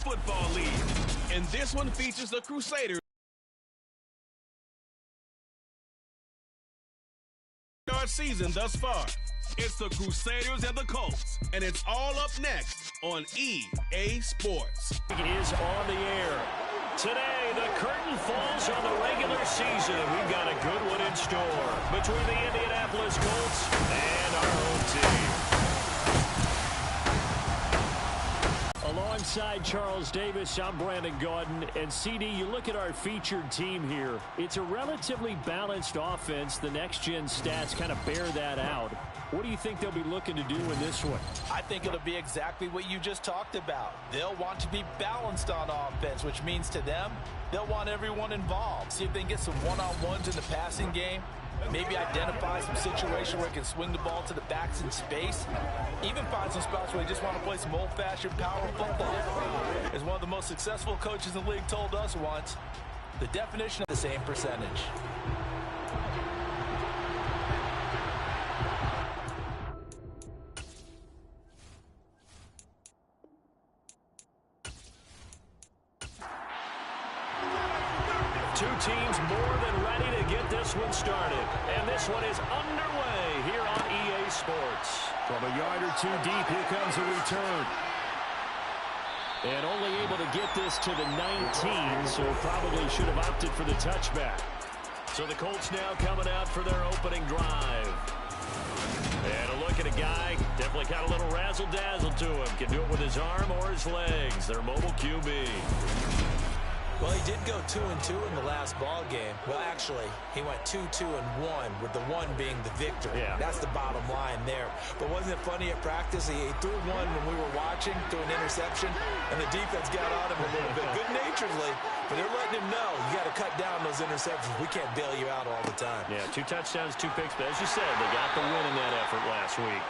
Football League, and this one features the Crusaders season thus far. It's the Crusaders and the Colts, and it's all up next on EA Sports. Is on the air. Today, the curtain falls on the regular season. We've got a good one in store between the Indianapolis Colts and our home team. Alongside Charles Davis, I'm Brandon Gaudin. And CD, you look at our featured team here. It's a relatively balanced offense. The next-gen stats kind of bear that out. What do you think they'll be looking to do in this one? I think it'll be exactly what you just talked about. They'll want to be balanced on offense, which means to them, they'll want everyone involved. See if they can get some one-on-ones in the passing game. Maybe identify some situation where they can swing the ball to the backs in space. Even find some spots where they just want to play some old-fashioned power football. As one of the most successful coaches in the league told us once, the definition of the same percentage. Two teams more than ready to get this one started. And this one is underway here on EA Sports. From a yard or two deep, here comes a return. And only able to get this to the 19, so probably should have opted for the touchback. So the Colts now coming out for their opening drive. And a look at a guy, definitely got a little razzle-dazzle to him. Can do it with his arm or his legs. Their mobile QB. Well, he did go 2-2 in the last ball game. Well, actually, he went 2-2-1, with the one being the victor. Yeah. That's the bottom line there. But wasn't it funny at practice? He threw one when we were watching, threw an interception, and the defense got on him a little bit, good-naturedly. But they're letting him know, you got to cut down those interceptions. We can't bail you out all the time. Yeah, 2 touchdowns, 2 picks. But as you said, they got the win in that effort last week.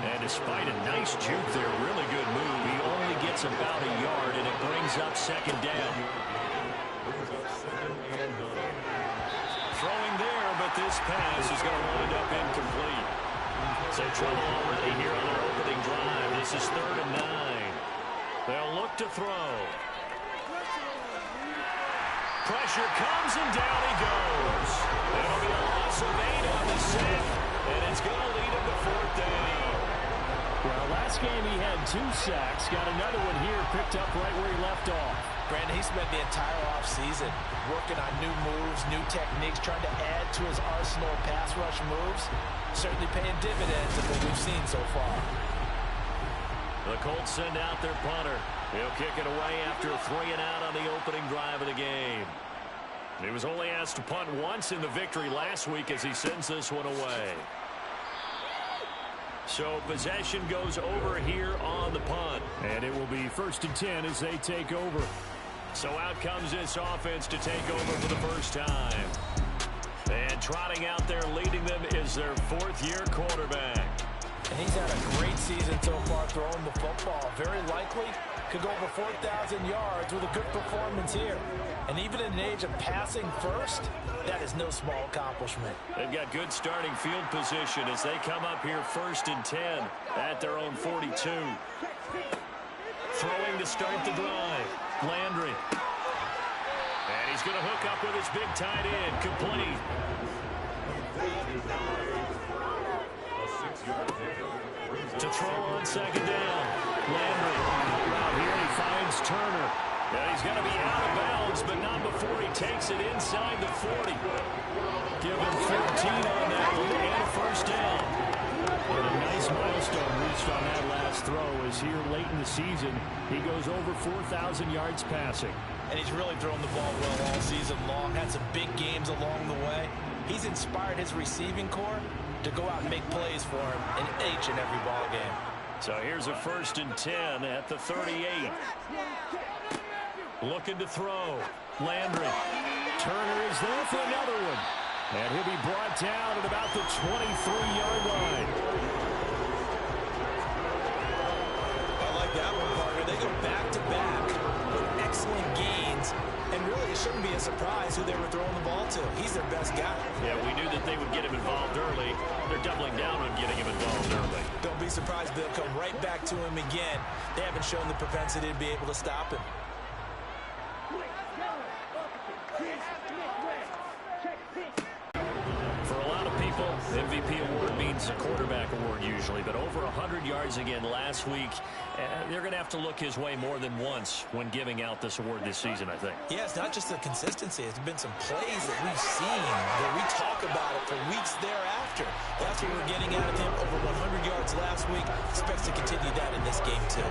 And despite a nice juke there, really good move, he only gets about a yard, and it brings up second down. Throwing there, but this pass is going to wind up incomplete. So trouble already here on their opening drive. This is 3rd and 9. They'll look to throw. Pressure comes, and down he goes. That'll be a loss of 8 on the sack, and it's going to lead him to 4th down. Well, last game he had 2 sacks. Got another one here, picked up right where he left off. Brandon, he spent the entire offseason working on new moves, new techniques, trying to add to his arsenal of pass rush moves. Certainly paying dividends of what we've seen so far. The Colts send out their punter. He'll kick it away after a 3-and-out on the opening drive of the game. He was only asked to punt once in the victory last week as he sends this one away. So possession goes over here on the punt. And it will be 1st and 10 as they take over. So out comes this offense to take over for the first time. And trotting out there leading them is their 4th-year quarterback. And he's had a great season so far throwing the football. Very likely could go over 4,000 yards with a good performance here. And even in an age of passing first, that is no small accomplishment. They've got good starting field position as they come up here 1st and 10 at their own 42. Throwing to start the drive. Landry. And he's going to hook up with his big tight end. Complete. To throw on 2nd down. Landry. Out here he finds Turner. And he's going to be out of bounds, but not before he takes it inside the 40. Give him 14 on that one and a 1st down. And a nice milestone reached on that last throw as here late in the season, he goes over 4,000 yards passing. And he's really thrown the ball well all season long. Had some big games along the way. He's inspired his receiving corps to go out and make plays for him in each and every ball game. So here's a 1st and 10 at the 38. Looking to throw. Landry. Turner is there for another one. And he'll be brought down at about the 23-yard line. I like that one, partner. They go back-to-back with excellent gains And really, it shouldn't be a surprise who they were throwing the ball to. He's their best guy. Yeah, we knew that they would get him involved early. They're doubling down on getting him involved early. Don't be surprised they'll come right back to him again. They haven't shown the propensity to be able to stop him. For a lot of people, MVP award means a quarterback award usually, but over 100 yards again last week. They're going to have to look his way more than once when giving out this award this season, I think. Yeah, it's not just the consistency. It's been some plays that we've seen where we talk about it for weeks thereafter. That's what we're getting out of him. Over 100 yards last week. Expects to continue that in this game, too.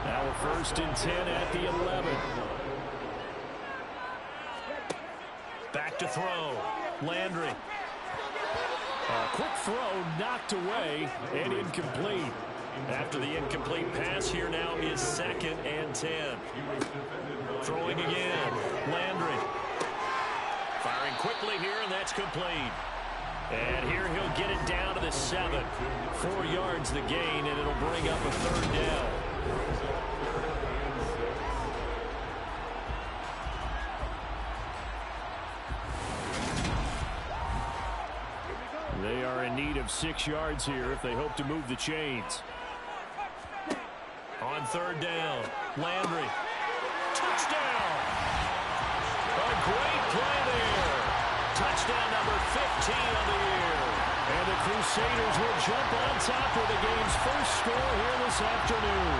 Now a 1st and 10 at the 11. Back to throw. Landry. A quick throw knocked away and incomplete. After the incomplete pass, here now is 2nd and 10. Throwing again. Landry. Firing quickly here, and that's complete. And here he'll get it down to the 7. 4 yards the gain, and it'll bring up a 3rd down. They are in need of 6 yards here if they hope to move the chains. On 3rd down, Landry. Touchdown! A great play there. Touchdown number 15 of the year. And the Crusaders will jump on top of the game's first score here this afternoon.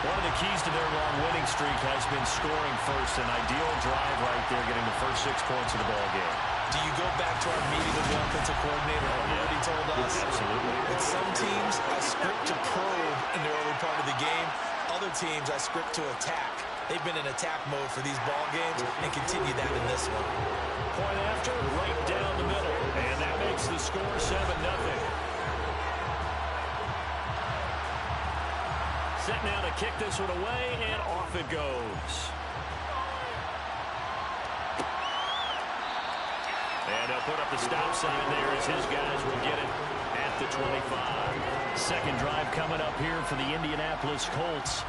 One of the keys to their long winning streak has been scoring first. An ideal drive right there, getting the first 6 points of the ball game. Do you go back to our meeting with the offensive coordinator? What he told us? Absolutely. With some teams, I script to probe in the early part of the game. Other teams, I script to attack. They've been in attack mode for these ball games and continue that in this one. Point after, right down the middle. And that makes the score 7-0. Set now to kick this one away, and off it goes. And he'll put up the stop sign there as his guys will get it at the 25. Second drive coming up here for the Indianapolis Colts.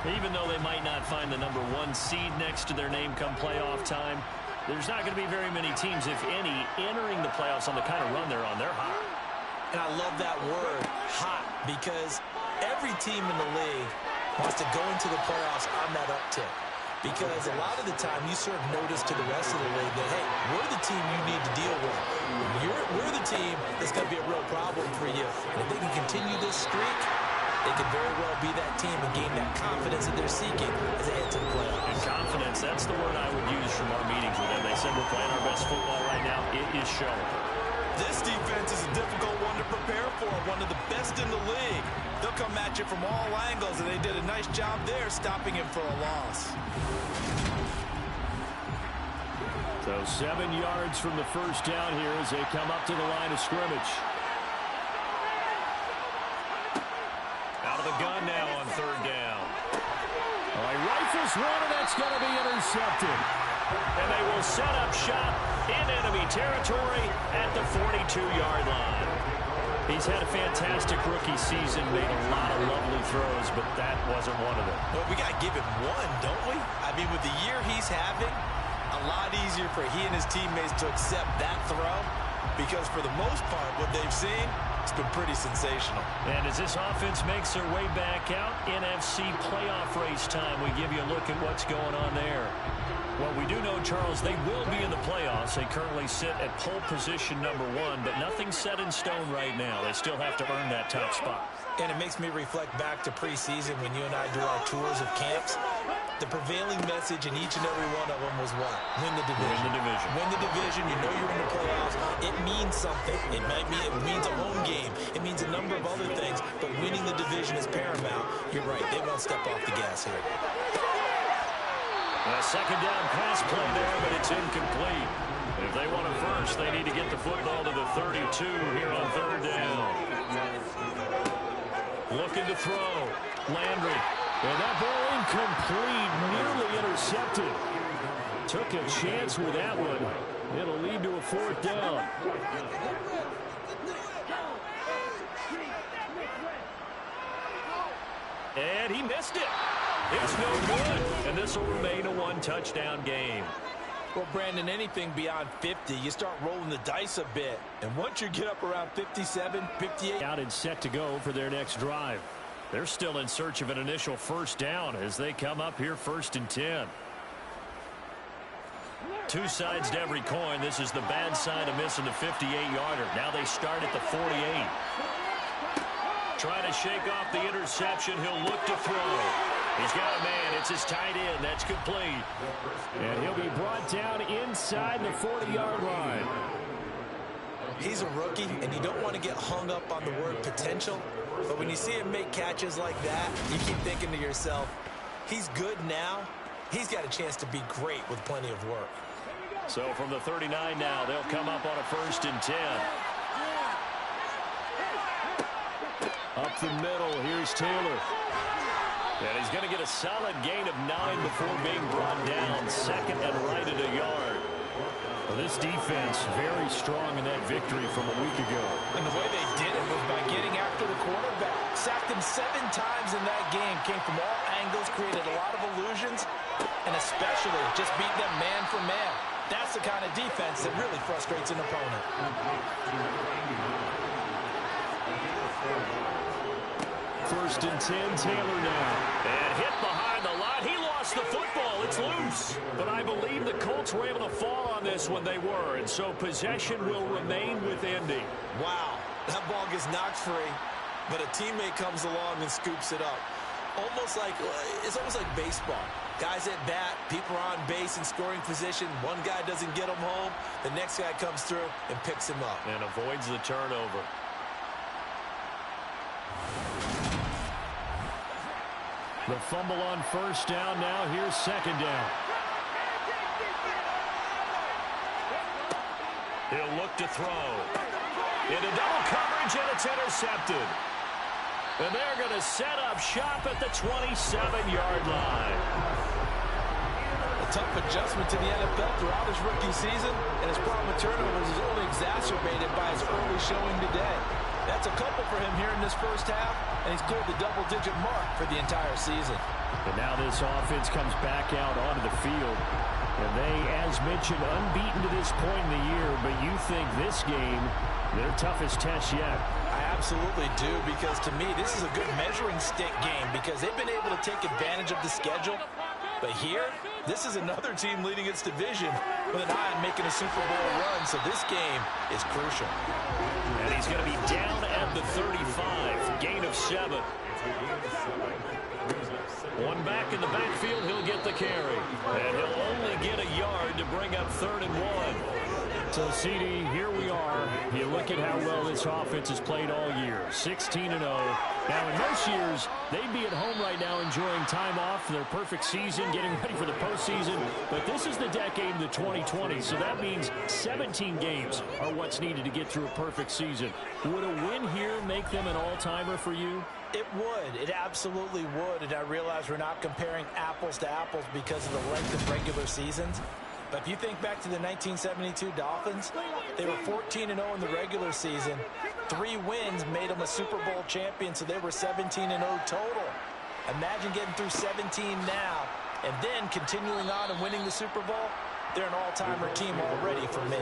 Even though they might not find the number 1 seed next to their name come playoff time, there's not going to be very many teams, if any, entering the playoffs on the kind of run they're on. They're hot. And I love that word, hot, because every team in the league wants to go into the playoffs on that uptick. Because a lot of the time you serve notice to the rest of the league that, hey, we're the team you need to deal with. We're the team that's going to be a real problem for you. And if they can continue this streak, they could very well be that team and gain that confidence that they're seeking as they head to the playoffs. And confidence, that's the word I would use from our meetings with them. They said we're playing our best football right now. It is showing. This defense is a difficult one to prepare for, one of the best in the league. They'll come at you from all angles, and they did a nice job there stopping him for a loss. So 7 yards from the first down here as they come up to the line of scrimmage. Out of the gun now on 3rd down. He rifles one, and that's going to be intercepted. And they will set up shop in enemy territory at the 42-yard line. He's had a fantastic rookie season, made a lot of lovely throws, but that wasn't one of them. Well, we got to give him one, don't we? I mean, with the year he's having, a lot easier for he and his teammates to accept that throw, because for the most part, what they've seen, it's been pretty sensational. And as this offense makes their way back out, NFC playoff race time, we give you a look at what's going on there. Well, we do know, Charles, they will be in the playoffs. They currently sit at pole position number 1, but nothing's set in stone right now. They still have to earn that top spot. And it makes me reflect back to preseason when you and I do our tours of camps. The prevailing message in each and every one of them was what? Win the division. Win the division. Win the division. You know you're in the playoffs. It means something. It means a home game. It means a number of other things. But winning the division is paramount. You're right. They won't step off the gas here. A second down pass play there, but it's incomplete. If they want it first, they need to get the football to the 32 here on 3rd down. Looking to throw. Landry. And that ball incomplete, nearly intercepted. Took a chance with that one. It'll lead to a 4th down. And he missed it. It's no good, and this will remain a one-touchdown game. Well, Brandon, anything beyond 50, you start rolling the dice a bit. And once you get up around 57, 58. Out and set to go for their next drive. They're still in search of an initial first down as they come up here 1st and 10. Two sides to every coin. This is the bad side of missing the 58-yarder. Now they start at the 48. Trying to shake off the interception. He'll look to throw. He's got a man. It's his tight end. That's complete. And he'll be brought down inside the 40-yard line. He's a rookie, and you don't want to get hung up on the word potential. But when you see him make catches like that, you keep thinking to yourself, he's good now. He's got a chance to be great with plenty of work. So from the 39 now, they'll come up on a 1st and 10. Up the middle, here's Taylor. And he's going to get a solid gain of 9 before being brought down. 2nd and right at a yard. Well, this defense very strong in that victory from a week ago. And the way they did it was by getting after the quarterback. Sacked him 7 times in that game. Came from all angles, created a lot of illusions, and especially just beat them man for man. That's the kind of defense that really frustrates an opponent. 1st and 10, Taylor now. And hit behind the line. He lost the football. It's loose. But I believe the Colts were able to fall on this when they were. And so possession will remain with Indy. Wow. That ball gets knocked free, but a teammate comes along and scoops it up. It's almost like baseball. Guys at bat, people are on base in scoring position. One guy doesn't get him home. The next guy comes through and picks him up. And avoids the turnover. The fumble on 1st down. Now here's 2nd down. He'll look to throw. Into double coverage, and it's intercepted. And they're going to set up shop at the 27-yard line. A tough adjustment to the NFL throughout his rookie season, and his problem with turnovers is only exacerbated by his early showing today. That's a couple for him here in this first half, and he's cleared the double-digit mark for the entire season. And now this offense comes back out onto the field. And they, as mentioned, unbeaten to this point in the year, but you think this game, their toughest test yet. I absolutely do, because to me, this is a good measuring stick game because they've been able to take advantage of the schedule. But here, this is another team leading its division with an eye on making a Super Bowl run, so this game is crucial. And he's going to be down at the 35, gain of 7. One back in the backfield, he'll get the carry. And he'll only get a yard to bring up 3rd and 1. So, CD, here we are. You look at how well this offense has played all year. 16-0. Now, in most years, they'd be at home right now enjoying time off for their perfect season, getting ready for the postseason. But this is the decade of the 2020s, so that means 17 games are what's needed to get through a perfect season. Would a win here make them an all-timer for you? It would. It absolutely would. And I realize we're not comparing apples to apples because of the length of regular seasons. But if you think back to the 1972 Dolphins, they were 14-0 in the regular season. 3 wins made them a Super Bowl champion, so they were 17-0 total. Imagine getting through 17 now and then continuing on and winning the Super Bowl. They're an all-timer team already for me.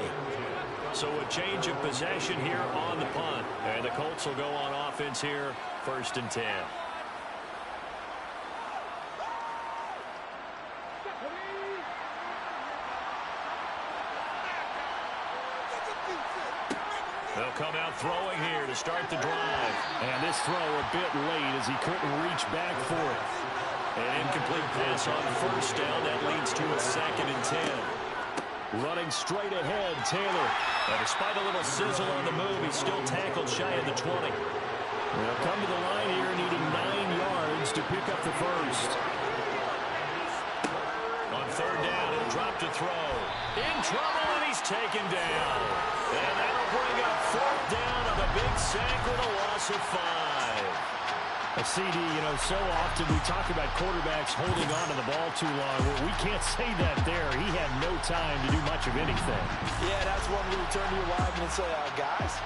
So a change of possession here on the punt. And the Colts will go on offense here, 1st and 10. They'll come out throwing here to start the drive. And this throw a bit late as he couldn't reach back for it. An incomplete pass on 1st down. That leads to a 2nd and 10. Running straight ahead, Taylor. And despite a little sizzle on the move, he's still tackled shy of the 20. They'll come to the line here needing 9 yards to pick up the first. On 3rd down, he'll drop to throw. In trouble, and he's taken down. And that'll bring up 4th down on a big sack with a loss of 5. A CD, you know, so often we talk about quarterbacks holding on to the ball too long. Well, we can't say that there. He had no time to do much of anything. Yeah, that's one where you turn to your lineman and say, guys,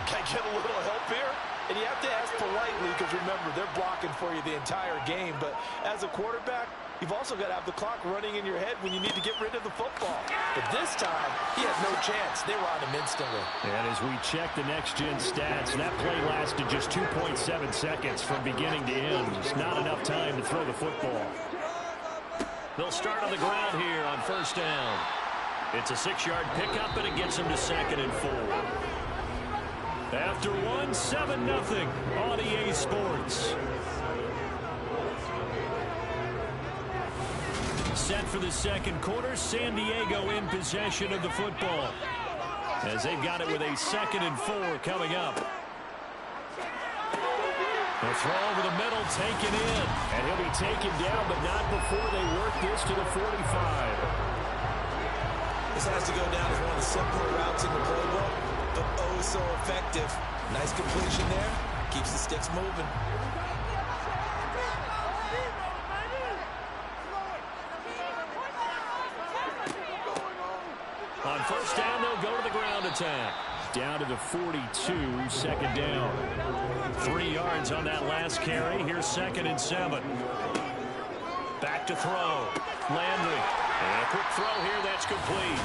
can I get a little help here? And you have to ask politely because, remember, they're blocking for you the entire game. But as a quarterback, you've also got to have the clock running in your head when you need to get rid of the football. But this time, he had no chance. They were on him instantly. And as we check the next-gen stats, that play lasted just 2.7 seconds from beginning to end. Just not enough time to throw the football. They'll start on the ground here on first down. It's a 6-yard pickup, and it gets him to 2nd and 4. After 1, 7-0 on EA Sports. Set for the second quarter, San Diego in possession of the football, as they've got it with a 2nd and 4 coming up. The throw over the middle, taken in. And he'll be taken down, but not before they work this to the 45. This has to go down as one of the simpler routes in the playbook, but oh so effective. Nice completion there. Keeps the sticks moving. On first down, they'll go to the ground attack. Down to the 42, 2nd down. 3 yards on that last carry. Here's 2nd and 7. Back to throw. Landry. And a quick throw here that's complete.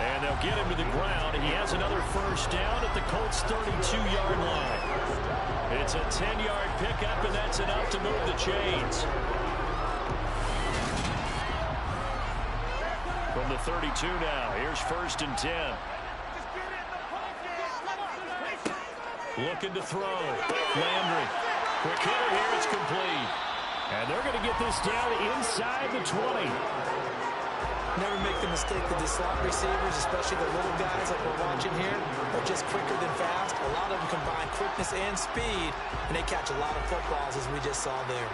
And they'll get him to the ground. He has another first down at the Colts' 32-yard line. It's a 10-yard pickup, and that's enough to move the chains. From the 32 now, here's 1st and 10. Looking to throw. Landry. Quick hitter here, it's complete. And they're going to get this down inside the 20. Never make the mistake that the slot receivers, especially the little guys like we're watching here, are just quicker than fast. A lot of them combine quickness and speed, and they catch a lot of footballs, as we just saw there.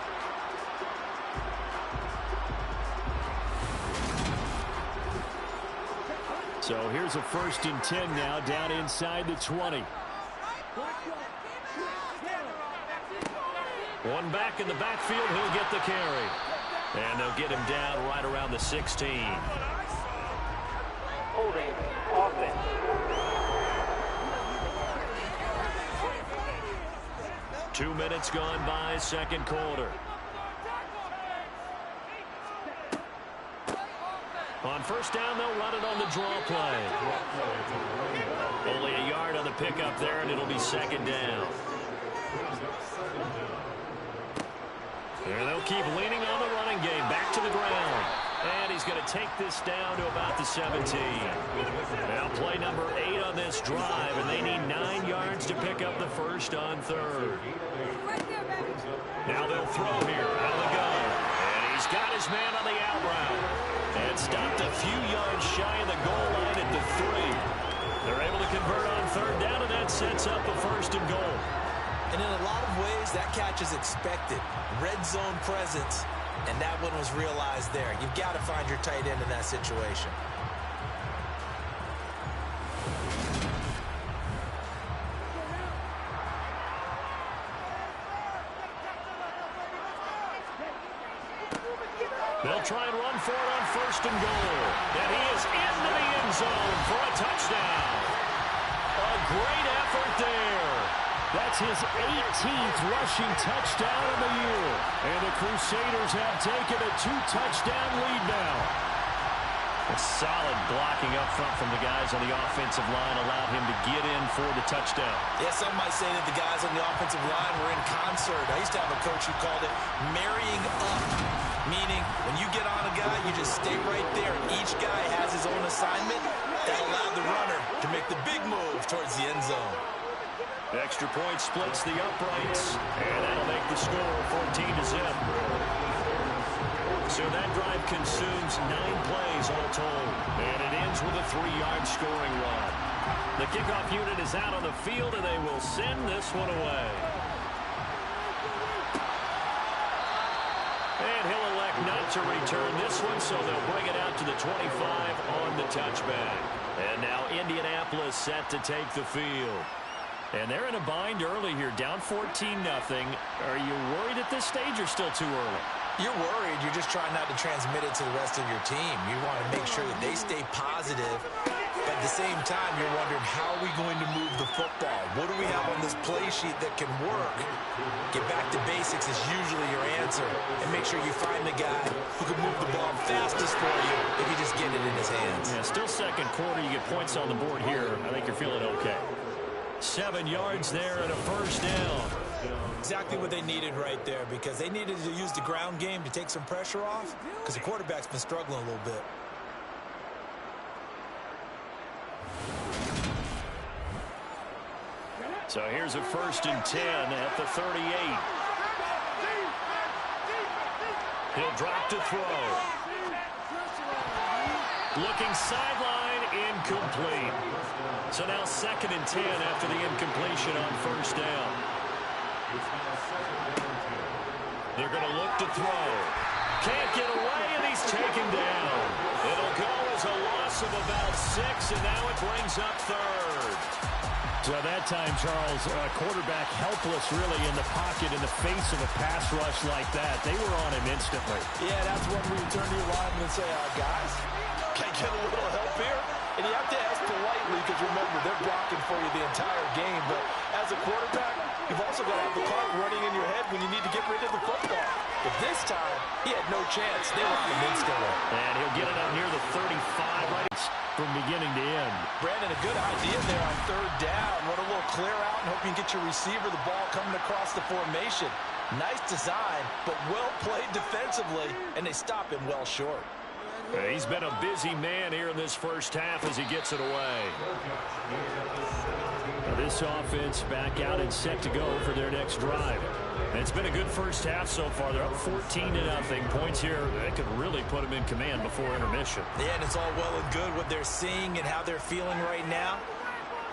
So here's a 1st and 10 now, down inside the 20. One back in the backfield, he'll get the carry. And they'll get him down right around the 16. Holding offense. Two minutes gone by, second quarter. On first down, they'll run it on the draw play. Only a yard on the pickup there, and it'll be 2nd down. And they'll keep leaning on the running game. Back to the ground. And he's going to take this down to about the 17. Now play number 8 on this drive, and they need 9 yards to pick up the first on 3rd. Now they'll throw here out of the gun. And he's got his man on the out route. And stopped a few yards shy of the goal line at the 3. They're able to convert on 3rd down, and that sets up a 1st and goal. And in a lot of ways, that catch is expected. Red zone presence, and that one was realized there. You've got to find your tight end in that situation. They'll try and run for it on 1st and goal. And he is into the end zone for a touchdown. A great effort there. That's his 18th rushing touchdown of the year. And the Crusaders have taken a 2-touchdown lead now. A solid blocking up front from the guys on the offensive line allowed him to get in for the touchdown. Yeah, some might say that the guys on the offensive line were in concert. I used to have a coach who called it marrying up, meaning when you get on a guy, you just stay right there. Each guy has his own assignment. That allowed the runner to make the big move towards the end zone. Extra point splits the uprights, and that'll make the score 14-0. So that drive consumes 9 plays all told, and it ends with a 3-yard scoring run. The kickoff unit is out on the field, and they will send this one away. And he'll elect not to return this one, so they'll bring it out to the 25 on the touchback. And now Indianapolis set to take the field. And they're in a bind early here, down 14-0. Are you worried at this stage or still too early? You're worried. You're just trying not to transmit it to the rest of your team. You want to make sure that they stay positive But at the same time, you're wondering, how are we going to move the football? What do we have on this play sheet that can work? Get back to basics is usually your answer. And make sure you find the guy who can move the ball fastest for you if you just get it in his hands. Yeah, still second quarter. You get points on the board here. I think you're feeling okay. 7 yards there and a first down. Exactly what they needed right there, because they needed to use the ground game to take some pressure off, because the quarterback's been struggling a little bit. So here's a 1st and 10 at the 38. He'll drop to throw. Looking sideline, incomplete. So now 2nd and 10 after the incompletion on 1st down. They're going to look to throw. Can't get away, and he's taken down. It'll go as a loss of about 6, and now it brings up 3rd. So that time, Charles, quarterback helpless really in the pocket in the face of a pass rush like that. They were on him instantly. Yeah, that's when we turn to your lineman and say, guys, can I get a little help here? And you have to ask politely, because remember, they're blocking for you the entire game. But as a quarterback, you've also got to have the clock running in your head when you need to get rid of the football. But this time, he had no chance. They were on him instantly. And he'll get it out near the 35 right from beginning to end. Brandon, a good idea there on 3rd down. Run a little clear out and hope you can get your receiver the ball coming across the formation. Nice design, but well played defensively, and they stop him well short. He's been a busy man here in this first half as he gets it away. Now this offense back out and set to go for their next drive. And it's been a good first half so far. They're up 14-0. Points here that could really put them in command before intermission. Yeah, and it's all well and good what they're seeing and how they're feeling right now.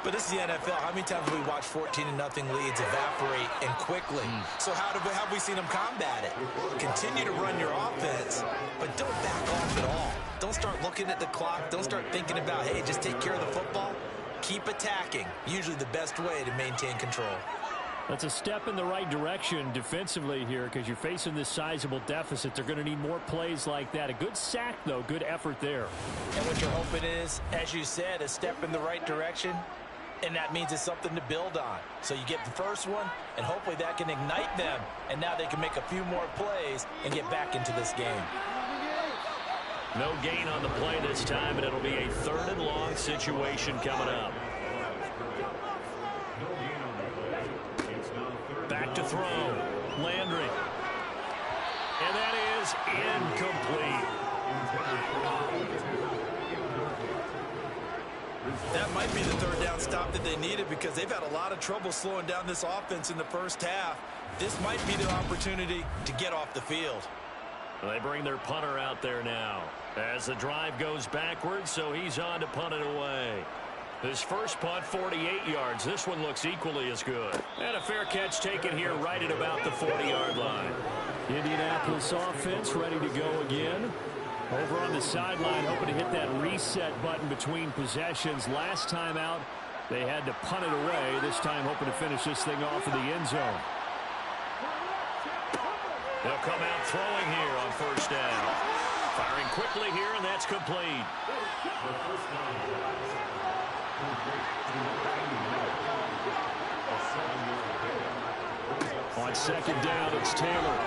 But this is the NFL. How many times have we watched 14-0 leads evaporate and quickly? So how have we seen them combat it? Continue to run your offense, but don't back off at all. Don't start looking at the clock. Don't start thinking about, hey, just take care of the football. Keep attacking. Usually the best way to maintain control. That's a step in the right direction defensively here, because you're facing this sizable deficit. They're going to need more plays like that. A good sack, though. Good effort there. And what you're hoping is, as you said, a step in the right direction. And that means it's something to build on. So you get the first one, and hopefully that can ignite them. And now they can make a few more plays and get back into this game. No gain on the play this time, and it'll be a 3rd and long situation coming up. Back to throw. Landry. And that is incomplete. That might be the 3rd down stop that they needed, because they've had a lot of trouble slowing down this offense in the first half. This might be their opportunity to get off the field. They bring their punter out there now as the drive goes backwards, so he's on to punt it away. His first punt, 48 yards. This one looks equally as good. And a fair catch taken here right at about the 40-yard line. Indianapolis offense ready to go again. Over on the sideline, hoping to hit that reset button between possessions. Last time out, they had to punt it away. This time hoping to finish this thing off in the end zone. They'll come out throwing here on 1st down. Firing quickly here, and that's complete. On 2nd down, it's Taylor.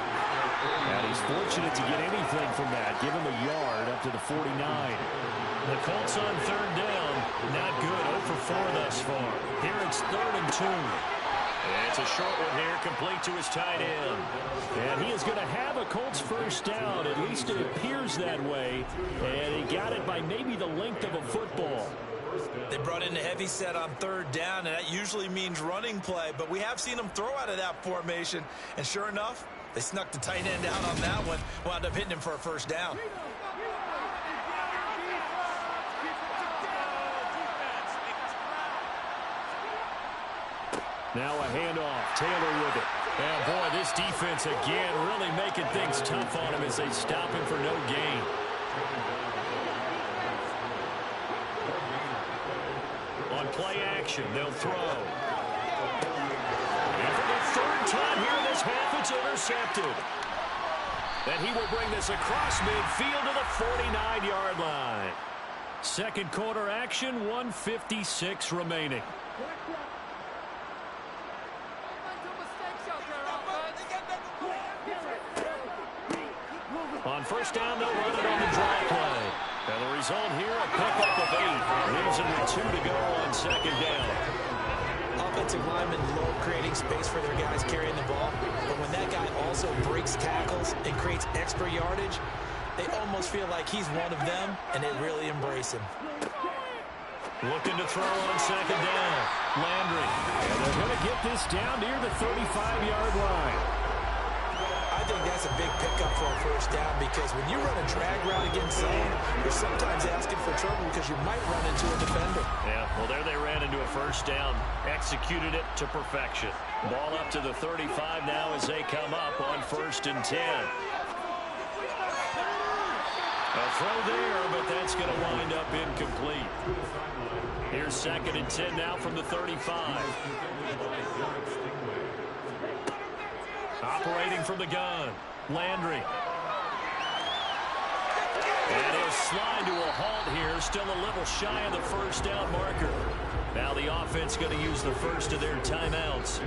And he's fortunate to get anything from that. Give him a yard up to the 49. The Colts on 3rd down. Not good. 0 for 4 thus far. Here it's 3rd and 2. And it's a short one here, complete to his tight end. And he is going to have a Colts first down. At least it appears that way. And he got it by maybe the length of a football. They brought in the heavy set on 3rd down, and that usually means running play. But we have seen them throw out of that formation. And sure enough, they snuck the tight end out on that one. Wound up hitting him for a first down. Now a handoff. Taylor with it. And boy, this defense again really making things tough on him as they stop him for no gain. On play action, they'll throw. And for the 3rd time here in this half, it's intercepted. And he will bring this across midfield to the 49-yard line. Second quarter action, 1:56 remaining. On first down, they'll run it on the draw play. And the result here, a pickup of 8. Leaves them with 2 to go on second down. Offensive linemen love creating space for their guys carrying the ball. But when that guy also breaks tackles and creates extra yardage, they almost feel like he's one of them, and they really embrace him. Looking to throw on second down. Landry. And they're going to get this down near the 35-yard line. I think that's a big pickup for a first down because when you run a drag route against zone, you're sometimes asking for trouble because you might run into a defender. Yeah, well, there they ran into a first down. Executed it to perfection. Ball up to the 35 now as they come up on 1st and 10. A throw there, but that's going to wind up incomplete. Here's 2nd and 10 now from the 35. Operating from the gun, Landry. And he'll slide to a halt here, still a little shy of the first down marker. Now the offense going to use the first of their timeouts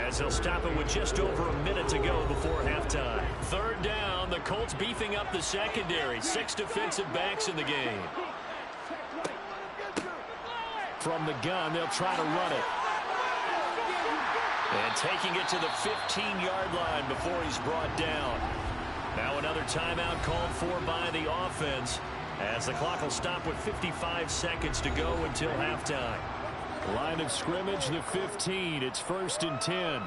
as they'll stop it with just over a minute to go before halftime. 3rd down, the Colts beefing up the secondary. 6 defensive backs in the game. From the gun, they'll try to run it. And taking it to the 15-yard line before he's brought down. Now another timeout called for by the offense as the clock will stop with 55 seconds to go until halftime. Line of scrimmage, the 15. It's 1st and 10.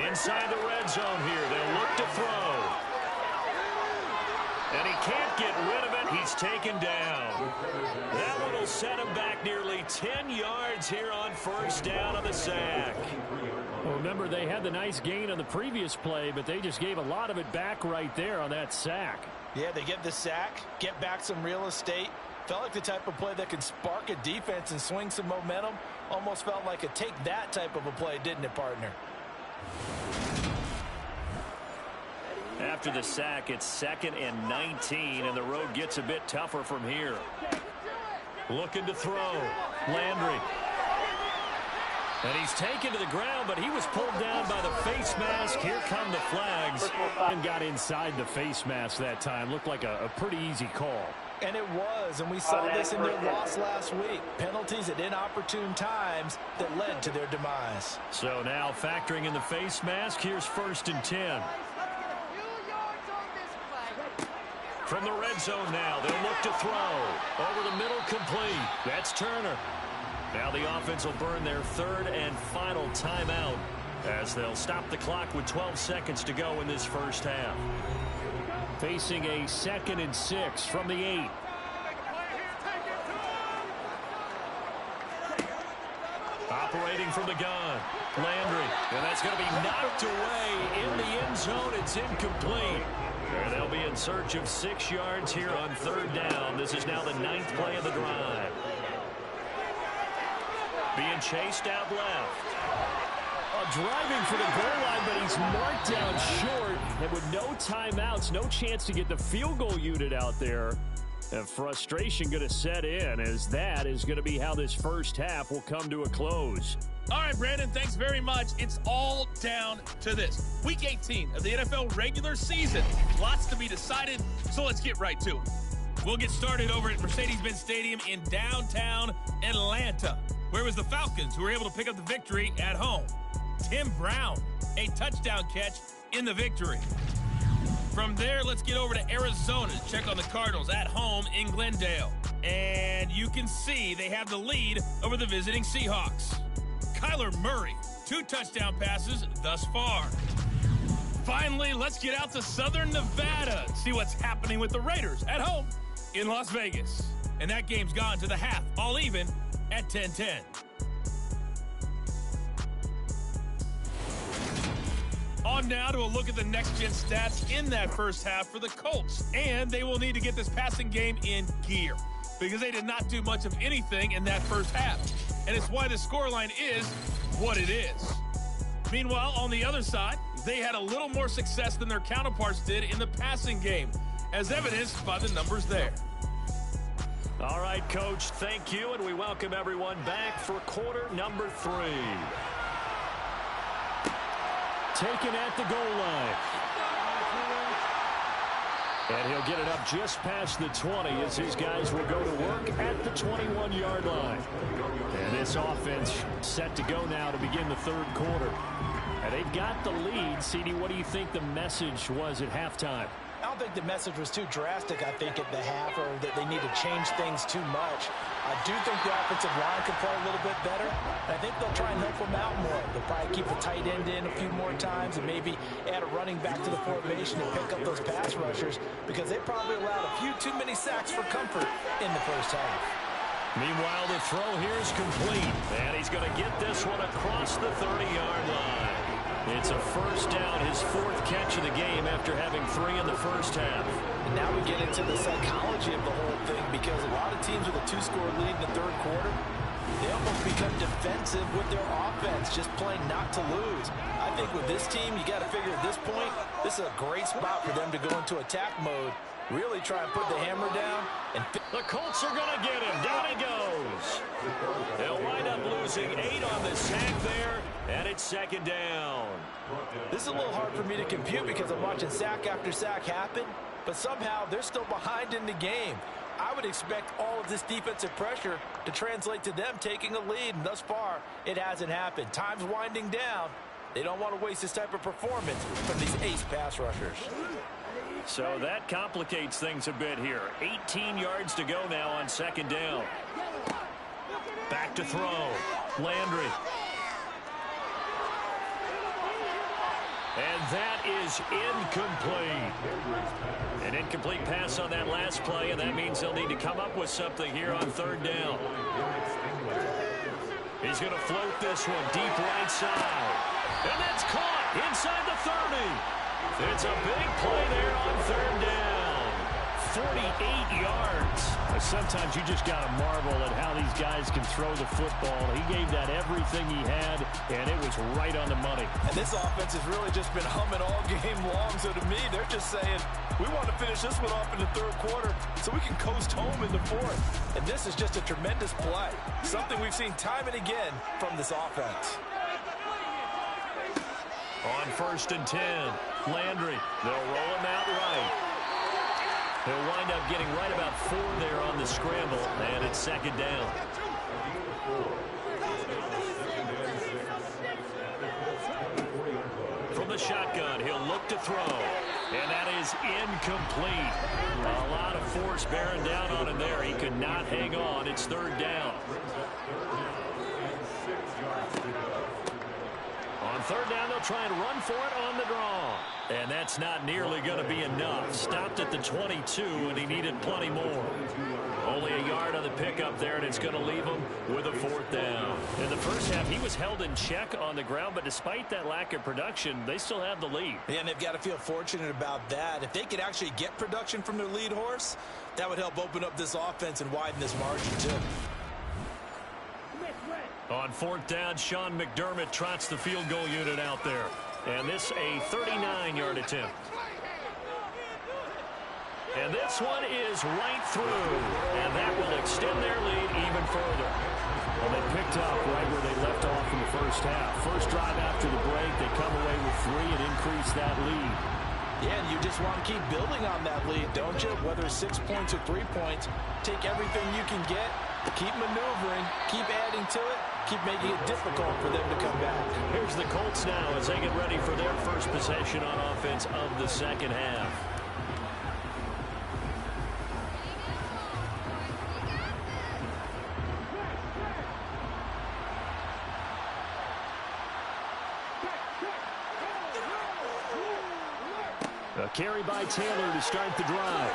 Inside the red zone here. They'll look to throw. And he can't get rid of it. He's taken down. That one will set him back nearly 10 yards here on 1st down on the sack. Well, remember, they had the nice gain on the previous play, but they just gave a lot of it back right there on that sack. Yeah, they get the sack, get back some real estate. Felt like the type of play that can spark a defense and swing some momentum. Almost felt like a take that type of a play, didn't it, partner? After the sack, it's 2nd and 19, and the road gets a bit tougher from here. Looking to throw. Landry. And he's taken to the ground, but he was pulled down by the face mask. Here come the flags. And got inside the face mask that time. Looked like a pretty easy call. And it was, and we saw this in their loss last week. Penalties at inopportune times that led to their demise. So now factoring in the face mask, here's 1st and 10. From the red zone now, they'll look to throw. Over the middle, complete. That's Turner. Now the offense will burn their 3rd and final timeout as they'll stop the clock with 12 seconds to go in this first half. Facing a 2nd and 6 from the 8. Operating from the gun, Landry. And that's going to be knocked away in the end zone. It's incomplete. And they'll be in search of 6 yards here on 3rd down. This is now the 9th play of the drive. Being chased out left. Driving for the goal line, but he's marked down short. And with no timeouts, no chance to get the field goal unit out there. And frustration going to set in as that is going to be how this first half will come to a close. All right, Brandon, thanks very much. It's all down to this. Week 18 of the NFL regular season. Lots to be decided, so let's get right to it. We'll get started over at Mercedes-Benz Stadium in downtown Atlanta, where it was the Falcons who were able to pick up the victory at home. Tim Brown, a touchdown catch in the victory. From there, let's get over to Arizona to check on the Cardinals at home in Glendale. And you can see they have the lead over the visiting Seahawks. Kyler Murray, 2 touchdown passes thus far. Finally, let's get out to Southern Nevada and see what's happening with the Raiders at home in Las Vegas. And that game's gone to the half, all even at 10-10. On now to a look at the next-gen stats in that first half for the Colts. And they will need to get this passing game in gear because they did not do much of anything in that first half. And it's why the scoreline is what it is. Meanwhile, on the other side, they had a little more success than their counterparts did in the passing game, as evidenced by the numbers there. All right, Coach, thank you, and we welcome everyone back for quarter number 3. Taken at the goal line. And he'll get it up just past the 20 as his guys will go to work at the 21-yard line. And this offense set to go now to begin the third quarter. And they've got the lead. CD, what do you think the message was at halftime? I don't think the message was too drastic, I think, at the half, or that they need to change things too much. I do think the offensive line can play a little bit better. And I think they'll try and help them out more. They'll probably keep the tight end in a few more times and maybe add a running back to the formation and pick up those pass rushers, because they probably allowed a few too many sacks for comfort in the first half. Meanwhile, the throw here is complete. And he's going to get this one across the 30-yard line. It's a first down, his 4th catch of the game after having 3 in the first half. And now we get into the psychology of the whole thing, because a lot of teams with a 2-score lead in the third quarter, they almost become defensive with their offense, just playing not to lose. I think with this team, you got to figure at this point, this is a great spot for them to go into attack mode, really try and put the hammer down. And the Colts are going to get him. Down he goes. They'll wind up losing 8 on the sack there, and it's second down. This is a little hard for me to compute because I'm watching sack after sack happen, but somehow they're still behind in the game. I would expect all of this defensive pressure to translate to them taking a lead, and thus far, it hasn't happened. Time's winding down. They don't want to waste this type of performance from these ace pass rushers. So that complicates things a bit here. 18 yards to go now on second down. Back to throw. Landry. And that is incomplete. An incomplete pass on that last play, and that means they'll need to come up with something here on third down. He's going to float this one deep right side. And that's caught inside the 30. It's a big play there on third down. 48 yards. Sometimes you just got to marvel at how these guys can throw the football. He gave that everything he had, and it was right on the money. And this offense has really just been humming all game long. So to me, they're just saying, we want to finish this one off in the third quarter so we can coast home in the fourth. And this is just a tremendous play. Something we've seen time and again from this offense. On 1st and 10, Landry. They'll roll him out right. He'll wind up getting right about 4 there on the scramble, and it's second down. From the shotgun, he'll look to throw, and that is incomplete. A lot of force bearing down on him there. He could not hang on. It's third down. On third down, they'll try and run for it on the draw. And that's not nearly going to be enough. Stopped at the 22, and he needed plenty more. Only a yard on the pickup there, and it's going to leave him with a 4th down. In the first half, he was held in check on the ground, but despite that lack of production, they still have the lead. Yeah, and they've got to feel fortunate about that. If they could actually get production from their lead horse, that would help open up this offense and widen this margin, too. On 4th down, Sean McDermott trots the field goal unit out there. And this a 39-yard attempt. And this one is right through. And that will extend their lead even further. Well, they picked up right where they left off in the first half. First drive after the break, they come away with 3 and increase that lead. Yeah, and you just want to keep building on that lead, don't you? Whether it's 6 points or 3 points, take everything you can get, keep maneuvering, keep adding to it, keep making it difficult for them to come back. Here's the Colts now as they get ready for their first possession on offense of the second half. A carry by Taylor to start the drive.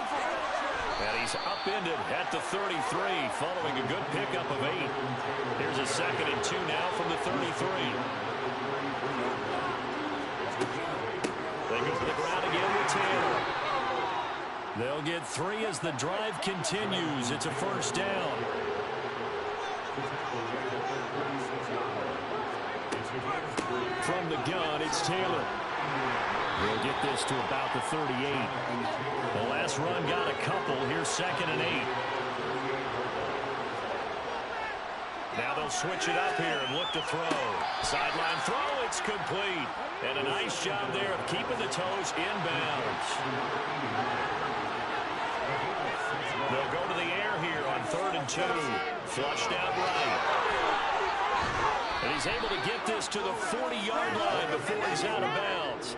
And he's upended at the 33 following a good pickup of 8. Here's a 2nd and 2 now from the 33. They go to the ground again with Taylor. They'll get 3 as the drive continues. It's a first down. From the gun, it's Taylor. He'll get this to about the 38. The last run got a couple. Here's 2nd and 8. Now they'll switch it up here and look to throw. Sideline throw, it's complete. And a nice job there of keeping the toes in bounds. They'll go to the air here on 3rd and 2. Flushed out right. And he's able to get this to the 40-yard line before he's out of bounds.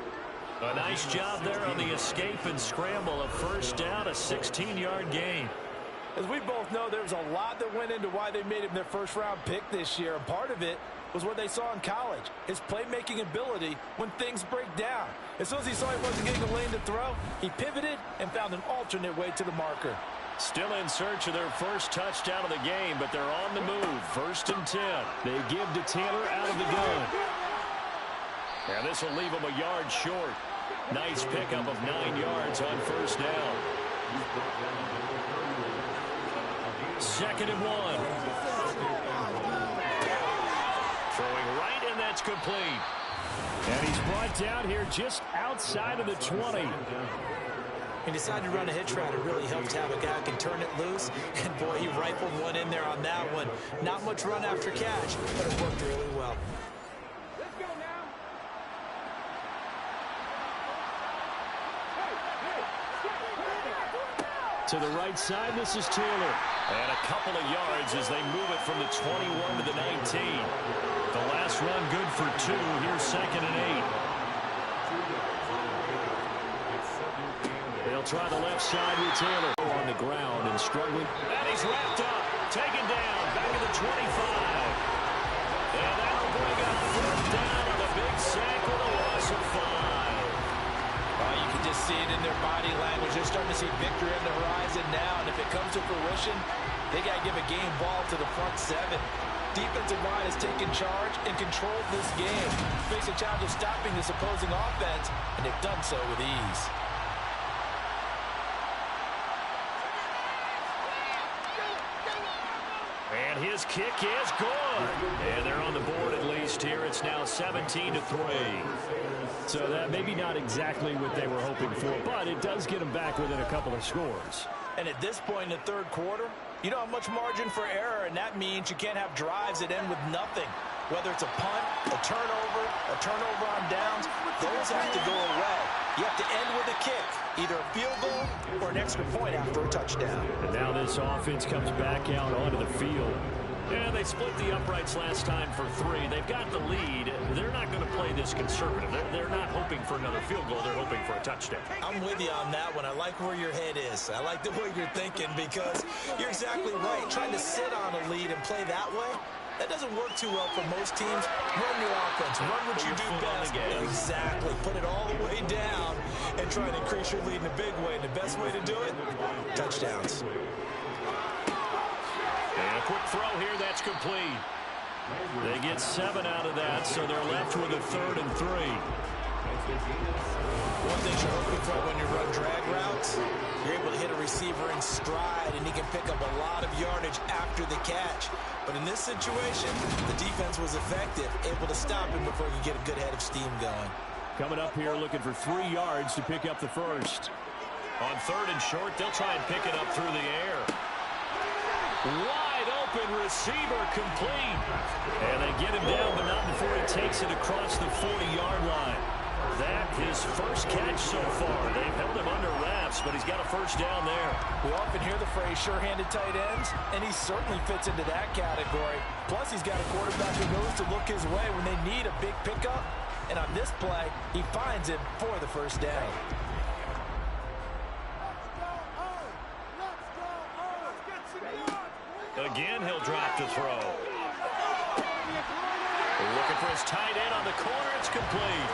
A nice job there on the escape and scramble. A first down, a 16-yard gain. As we both know, there's a lot that went into why they made him their first-round pick this year. And part of it was what they saw in college, his playmaking ability when things break down. As soon as he saw he wasn't getting a lane to throw, he pivoted and found an alternate way to the marker. Still in search of their first touchdown of the game, but they're on the move. 1st and 10. They give to Taylor out of the gun. And this will leave him a yard short. Nice pickup of 9 yards on first down. 2nd and 1. Throwing right, and that's complete. And he's brought down here just outside of the 20. He decided to run a hitch route. It really helps to have a guy who can turn it loose. And, boy, he rifled one in there on that one. Not much run after catch, but it worked really well. To the right side, this is Taylor. And a couple of yards as they move it from the 21 to the 19. The last run good for 2. Here's 2nd and 8. They'll try the left side with Taylor on the ground and struggling. And he's wrapped up, taken down, back at the 25. And that'll bring up 4th down on a big sack with a loss of 5. You can just see it in their body language. They're starting to see victory on the horizon now, and if it comes to fruition, they got to give a game ball to the front 7. Defensive line has taken charge and controlled this game. Face a challenge of stopping this opposing offense, and they've done so with ease. And his kick is good. And they're on the board at least here. It's now 17-3. So that maybe not exactly what they were hoping for, but it does get them back within a couple of scores. And at this point in the 3rd quarter, you don't have much margin for error, and that means you can't have drives that end with nothing. Whether it's a punt, a turnover on downs, those have to go away. You have to end with a kick, either a field goal or an extra point after a touchdown. And now this offense comes back out onto the field. And they split the uprights last time for 3. They've got the lead. They're not going to play this conservative. They're not hoping for another field goal. They're hoping for a touchdown. I'm with you on that one. I like where your head is. I like the way you're thinking because you're exactly right. Trying to sit on a lead and play that way, that doesn't work too well for most teams. Run your offense. Run what you do best. Exactly. Put it all the way down and try and increase your lead in a big way. And the best way to do it, touchdowns. And a quick throw here, that's complete. They get 7 out of that, so they're left with a 3rd and 3. One thing you're hoping for when you run drag routes, you're able to hit a receiver in stride, and he can pick up a lot of yardage after the catch. But in this situation, the defense was effective, able to stop him before he could get a good head of steam going. Coming up here looking for 3 yards to pick up the first. On 3rd and short, they'll try and pick it up through the air. Wide open receiver complete. And they get him down, but not before he takes it across the 40-yard line. That his first catch so far. They've held him under wraps, but he's got a first down there. We often hear the phrase sure-handed tight ends, and he certainly fits into that category. Plus, he's got a quarterback who knows to look his way when they need a big pickup. And on this play, he finds him for the first down. Again, he'll drop to throw. Looking for his tight end on the corner. It's complete.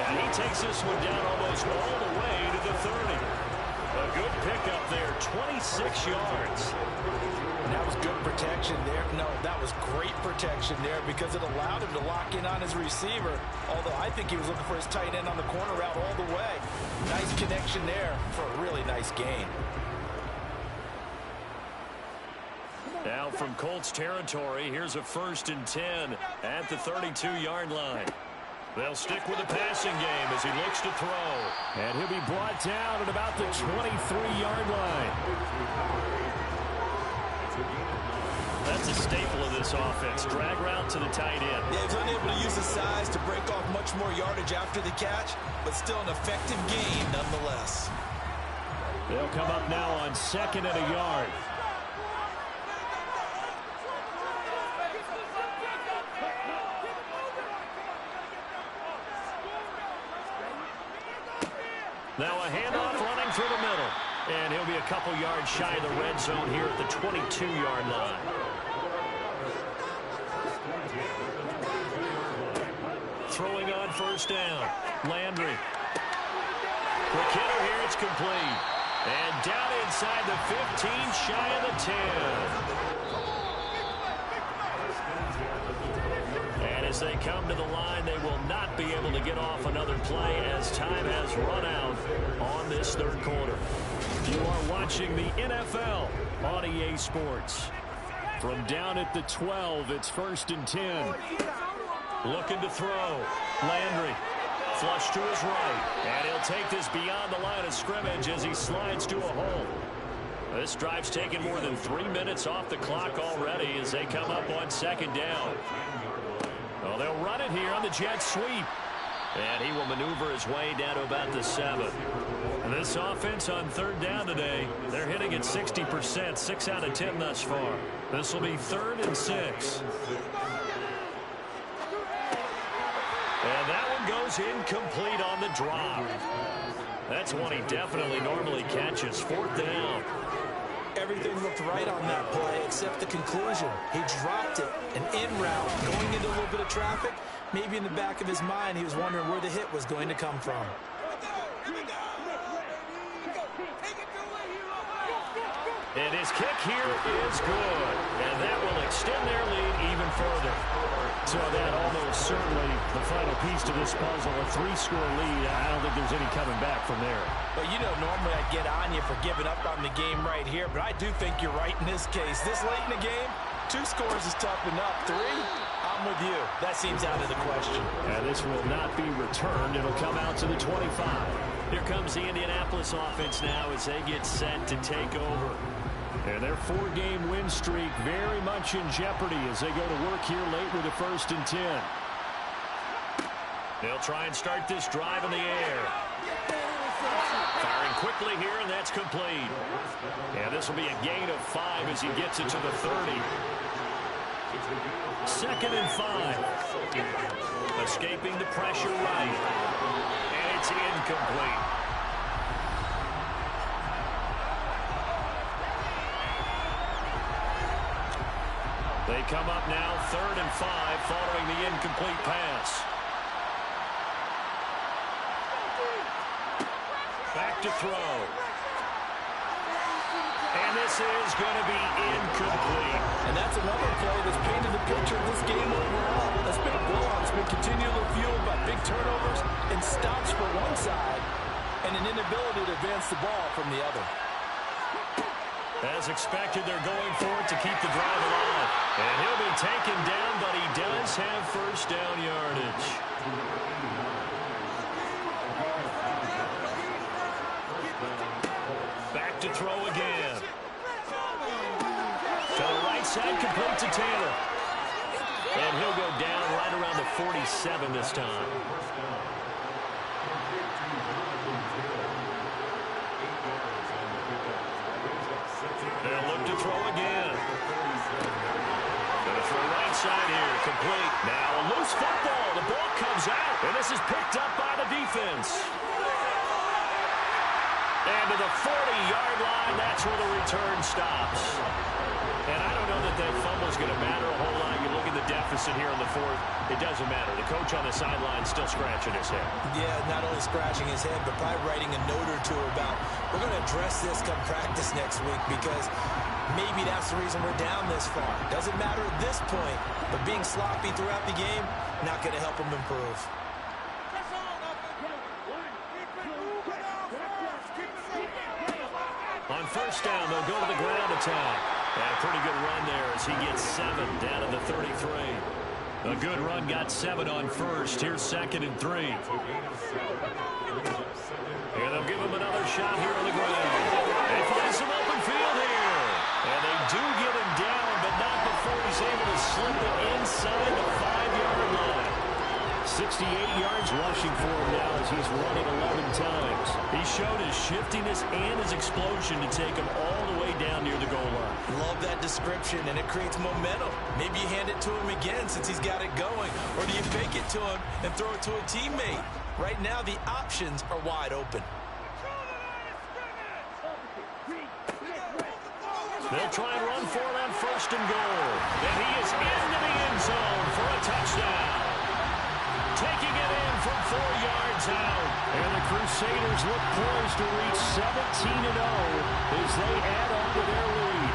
And he takes this one down almost all the way to the 30. A good pickup there, 26 yards. And that was good protection there. No, that was great protection there because it allowed him to lock in on his receiver. Although I think he was looking for his tight end on the corner route all the way. Nice connection there for a really nice gain. Now from Colts territory, here's a 1st and 10 at the 32-yard line. They'll stick with the passing game as he looks to throw. And he'll be brought down at about the 23-yard line. That's a staple of this offense. Drag route to the tight end. Yeah, he's unable to use his size to break off much more yardage after the catch, but still an effective gain nonetheless. They'll come up now on 2nd and a yard. Now a handoff running through the middle. And he'll be a couple yards shy of the red zone here at the 22-yard line. Throwing on 1st down. Landry. Quick hitter here. It's complete. And down inside the 15, shy of the 10. And as they come to the line, they will not be able to get off another play as time has run out on this 3rd quarter. You are watching the NFL on EA Sports. From down at the 12, it's 1st and 10. Looking to throw. Landry. Flush to his right. And he'll take this beyond the line of scrimmage as he slides to a hole. This drive's taken more than 3 minutes off the clock already as they come up on 2nd down. Well, they'll run it here on the jet sweep. And he will maneuver his way down to about the 7. And this offense on 3rd down today, they're hitting at 60%, 6 out of 10 thus far. This will be 3rd and 6. And that one goes incomplete on the drop. That's one he definitely normally catches. 4th down. Everything looked right on that play except the conclusion. He dropped it, an in route, going into a little bit of traffic. Maybe in the back of his mind, he was wondering where the hit was going to come from. And his kick here is good. And that will extend their lead even further. So that almost certainly the final piece to this puzzle, a 3-score lead. I don't think there's any coming back from there. But you know, normally I'd get on you for giving up on the game right here, but I do think you're right in this case. This late in the game, 2 scores is tough enough. 3, I'm with you. That seems out of the question. And this will not be returned. It'll come out to the 25. Here comes the Indianapolis offense now as they get set to take over. And their 4-game win streak very much in jeopardy as they go to work here late with a 1st and 10. They'll try and start this drive in the air. Firing quickly here, and that's complete. And this will be a gain of 5 as he gets it to the 30. 2nd and 5. Escaping the pressure right. And it's incomplete. They come up now 3rd and 5 following the incomplete pass. Back to throw. And this is going to be incomplete. And that's another play that's painted the picture of this game overall. That's been a blowout. It's been continually fueled by big turnovers and stops for one side and an inability to advance the ball from the other. As expected, they're going for it to keep the drive alive. And he'll be taken down, but he does have 1st down yardage. Back to throw again. To the right side, complete to Taylor. And he'll go down right around the 47 this time. They'll look to throw again. Gonna throw right side here, complete. Now a loose football. The ball comes out, and this is picked up by the defense. And to the 40-yard line, that's where the return stops. And I don't know that that fumble's going to matter a whole lot. You look at the deficit here in the 4th, it doesn't matter. The coach on the sideline still scratching his head. Yeah, not only scratching his head, but probably writing a note or two about, we're going to address this come practice next week because maybe that's the reason we're down this far. Doesn't matter at this point, but being sloppy throughout the game, not going to help him improve. On 1st down, they'll go to the ground attack. And a pretty good run there as he gets 7 down to the 33. A good run, got 7 on 1st. Here's 2nd and 3. And they'll give him another shot here on the ground. They find some open field here. And they do get him down, but not before rushing for him now as he's running 11 times. He showed his shiftiness and his explosion to take him all the way down near the goal line. Love that description, and it creates momentum. Maybe you hand it to him again since he's got it going, or do you fake it to him and throw it to a teammate? Right now, the options are wide open. They'll try and run for it on 1st and goal. And he is into the end zone for a touchdown. Taking it in from 4 yards out. And the Crusaders look poised to reach 17-0 as they add on to their lead.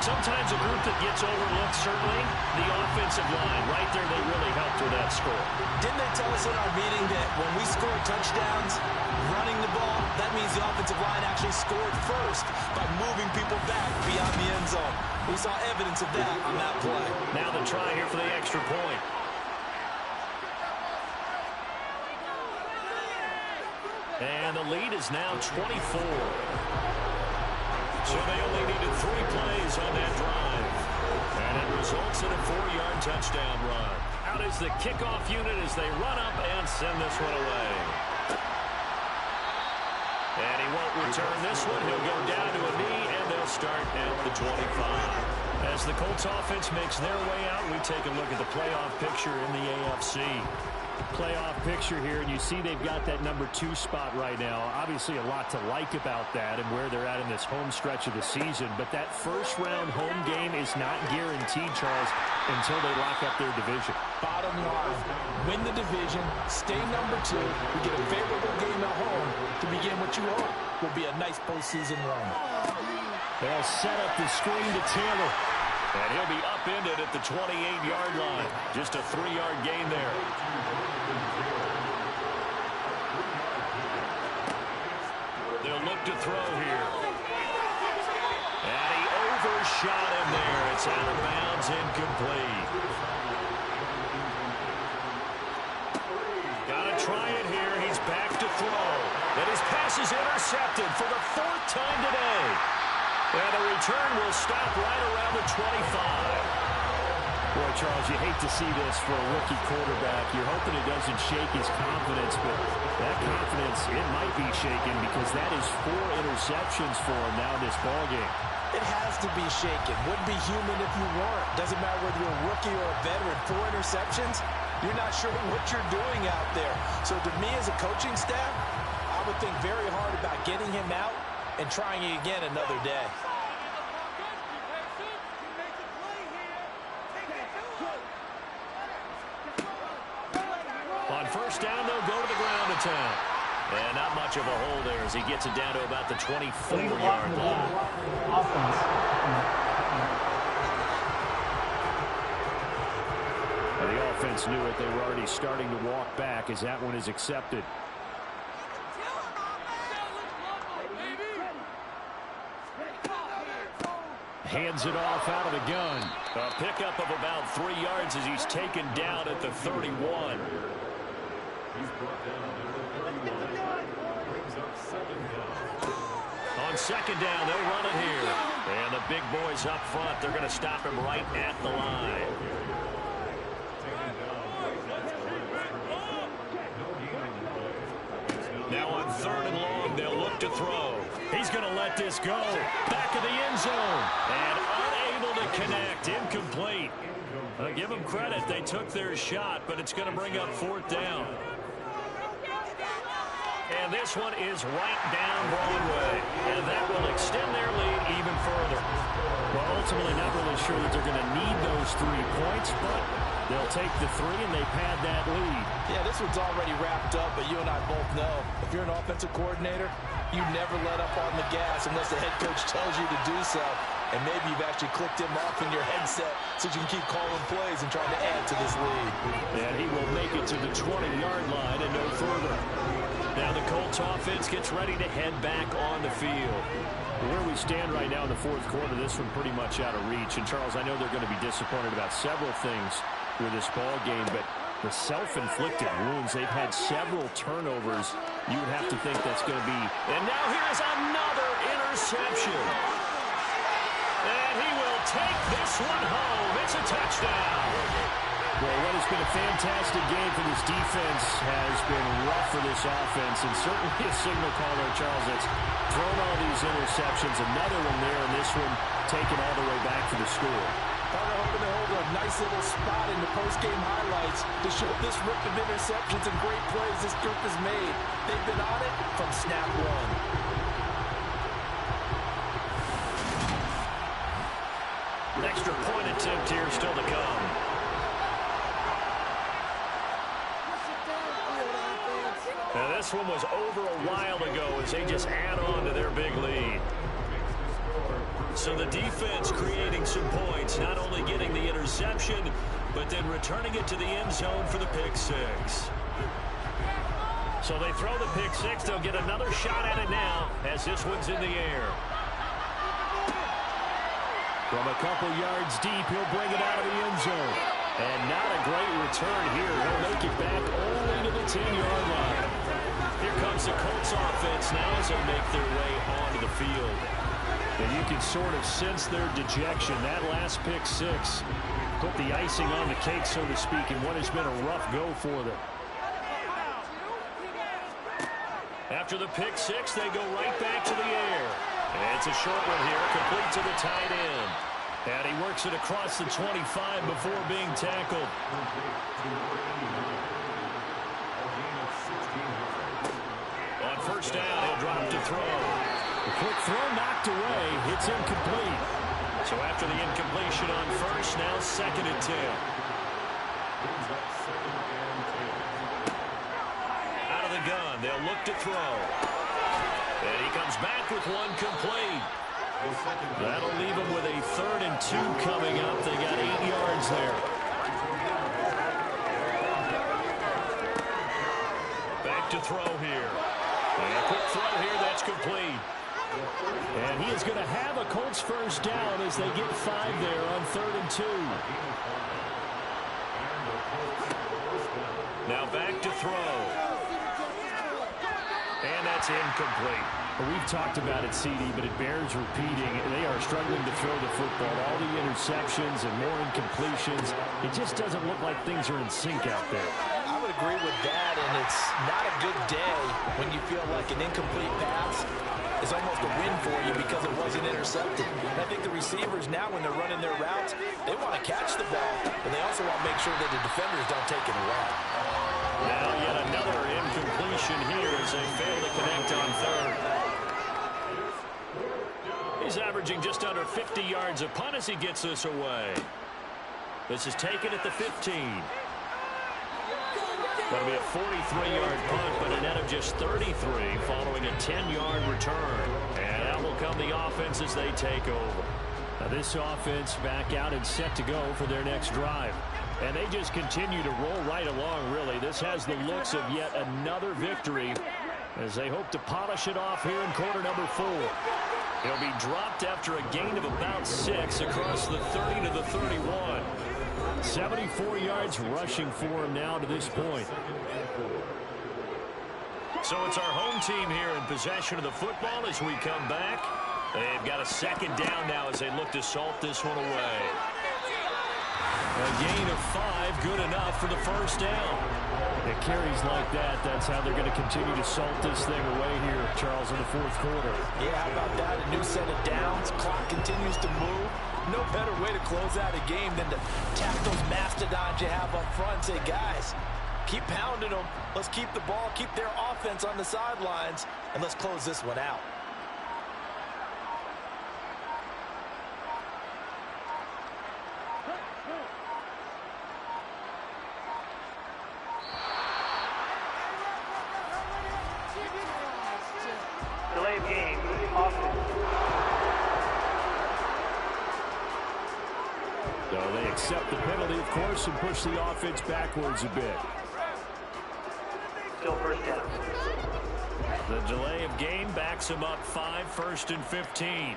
Sometimes a group that gets overlooked, certainly, the offensive line. Right there, they really helped with that score. Didn't they tell us in our meeting that when we score touchdowns, running the ball, that means the offensive line actually scored first by moving people back beyond the end zone? We saw evidence of that on that play. Now the try here for the extra point. And the lead is now 24. So they only needed 3 plays on that drive. And it results in a 4-yard touchdown run. Out is the kickoff unit as they run up and send this one away. And he won't return this one. He'll go down to a knee, and they'll start at the 25. As the Colts offense makes their way out, we take a look at the playoff picture in the AFC. Playoff picture here, and you see they've got that number 2 spot right now. Obviously a lot to like about that and where they're at in this home stretch of the season, but that first-round home game is not guaranteed, Charles, until they lock up their division. Bottom line, win the division, stay number 2, we get a favorable game at home to begin what you hope will be a nice postseason run. They'll set up the screen to Taylor. And he'll be upended at the 28-yard line. Just a 3-yard gain there. They'll look to throw here. And he overshot him there. It's out of bounds, incomplete. Got to try it here. He's back to throw. And his pass is intercepted for the 4th time today. And the return will stop right around the 25. Boy, Charles, you hate to see this for a rookie quarterback. You're hoping it doesn't shake his confidence, but that confidence, it might be shaken because that is 4 interceptions for him now in this ballgame. It has to be shaken. Wouldn't be human if you weren't. Doesn't matter whether you're a rookie or a veteran. 4 interceptions, you're not sure what you're doing out there. So to me as a coaching staff, I would think very hard about getting him out and trying it again another day. On 1st down, they'll go to the ground to town. And not much of a hole there as he gets it down to about the 24-yard line. And the offense knew it. They were already starting to walk back as that one is accepted. Hands it off out of the gun. A pickup of about 3 yards as he's taken down at the 31. On 2nd down, they'll run it here. And the big boys up front, they're going to stop him right at the line. Now on 3rd and long, they'll look to throw. He's going to let this go. Back of the end zone. And unable to connect. Incomplete. I'll give them credit. They took their shot, but it's going to bring up 4th down. And this one is right down Broadway. And that will extend their lead even further. Well, ultimately not really sure that they're going to need those 3 points, but they'll take the 3 and they pad that lead. Yeah, this one's already wrapped up, but you and I both know if you're an offensive coordinator, you never let up on the gas unless the head coach tells you to do so. And maybe you've actually clicked him off in your headset so you can keep calling plays and trying to add to this lead. And he will make it to the 20-yard line and no further. Now the Colts offense gets ready to head back on the field. Where we stand right now in the 4th quarter, this one pretty much out of reach. And, Charles, I know they're going to be disappointed about several things with this ball game, but the self-inflicted wounds, they've had several turnovers. You would have to think that's going to be. And now here's another interception. And he will take this one home. It's a touchdown. Well, what has been a fantastic game for this defense has been rough for this offense, and certainly a signal call there, Charles, that's thrown all these interceptions. Another one there, and this one taken all the way back for the score. They're hoping to hold a nice little spot in the post-game highlights to show this rip of interceptions and great plays this group has made. They've been on it from snap one. An extra point attempt here still to come. Now this one was over a while ago as they just add on to their big lead. So the defense creating some points, not only getting the interception, but then returning it to the end zone for the pick six. So they throw the pick six. They'll get another shot at it now as this one's in the air. From a couple yards deep, he'll bring it out of the end zone. And not a great return here. He'll make it back only to the 10-yard line. Here comes the Colts offense now as they make their way onto the field. And you can sort of sense their dejection. That last pick six put the icing on the cake, so to speak, in what has been a rough go for them. After the pick six, they go right back to the air. And it's a short one here, complete to the tight end. And he works it across the 25 before being tackled. On first down, he'll drop to throw. The quick throw knocked away. It's incomplete. So after the incompletion on first, now 2nd and 10. Out of the gun, they'll look to throw. And he comes back with one complete. That'll leave him with a 3rd and 2 coming up. They got 8 yards there. Back to throw here. And a quick throw here, that's complete. And he is going to have a Colts first down as they get 5 there on 3rd and 2. Now back to throw. And that's incomplete. Well, we've talked about it, CD, but it bears repeating. They are struggling to throw the football. All the interceptions and more incompletions. It just doesn't look like things are in sync out there. I would agree with that, and it's not a good day when you feel like an incomplete pass is almost a win for you because it wasn't intercepted. And I think the receivers now, when they're running their routes, they want to catch the ball, but they also want to make sure that the defenders don't take it away. Now yet another incompletion here as they fail to connect on 3rd. He's averaging just under 50 yards a punt as he gets this away. This is taken at the 15. Going to be a 43-yard punt, but a net of just 33 following a 10-yard return. And that will come the offense as they take over. Now this offense back out and set to go for their next drive. And they just continue to roll right along, really. This has the looks of yet another victory as they hope to polish it off here in quarter number 4. He'll be dropped after a gain of about 6 across the 30 to the 31. 74 yards rushing for him now to this point. So it's our home team here in possession of the football as we come back. They've got a 2nd down now as they look to salt this one away. A gain of 5, good enough for the first down. It carries like that. That's how they're going to continue to salt this thing away here, Charles, in the 4th quarter. Yeah, how about that? A new set of downs. Clock continues to move. No better way to close out a game than to tap those mastodons you have up front and say, guys, keep pounding them. Let's keep the ball, keep their offense on the sidelines, and let's close this one out. Delay of game, offense. So they accept the penalty, of course, and push the offense backwards a bit. Still first down. The delay of game backs him up 5, 1st and 15.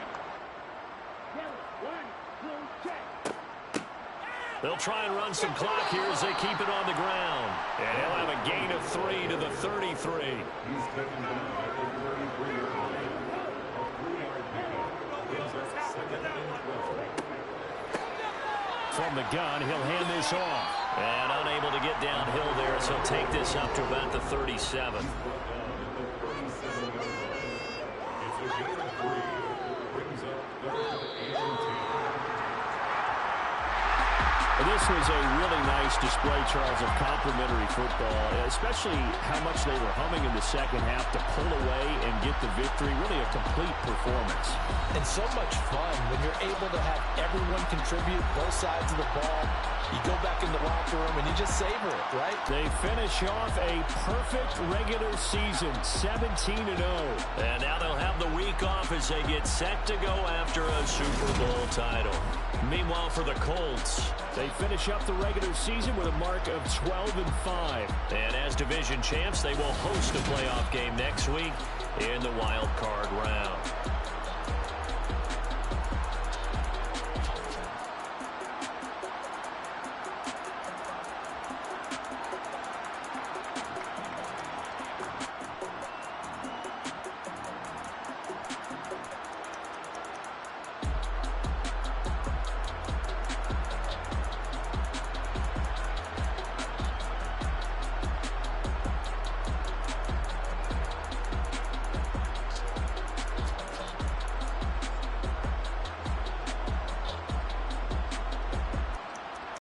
They'll try and run some clock here as they keep it on the ground. And he'll have a gain of 3 to the 33. From the gun, he'll hand this off. And unable to get downhill there, so he'll take this up to about the 37. This was a really nice display, Charles, of complimentary football, especially how much they were humming in the second half to pull away and get the victory. Really a complete performance. And so much fun when you're able to have everyone contribute both sides of the ball. You go back in the locker room and you just savor it, right? They finish off a perfect regular season, 17-0. And now they'll have the week off as they get set to go after a Super Bowl title. Meanwhile, for the Colts, they finish up the regular season with a mark of 12-5. And as division champs, they will host a playoff game next week in the wild card round.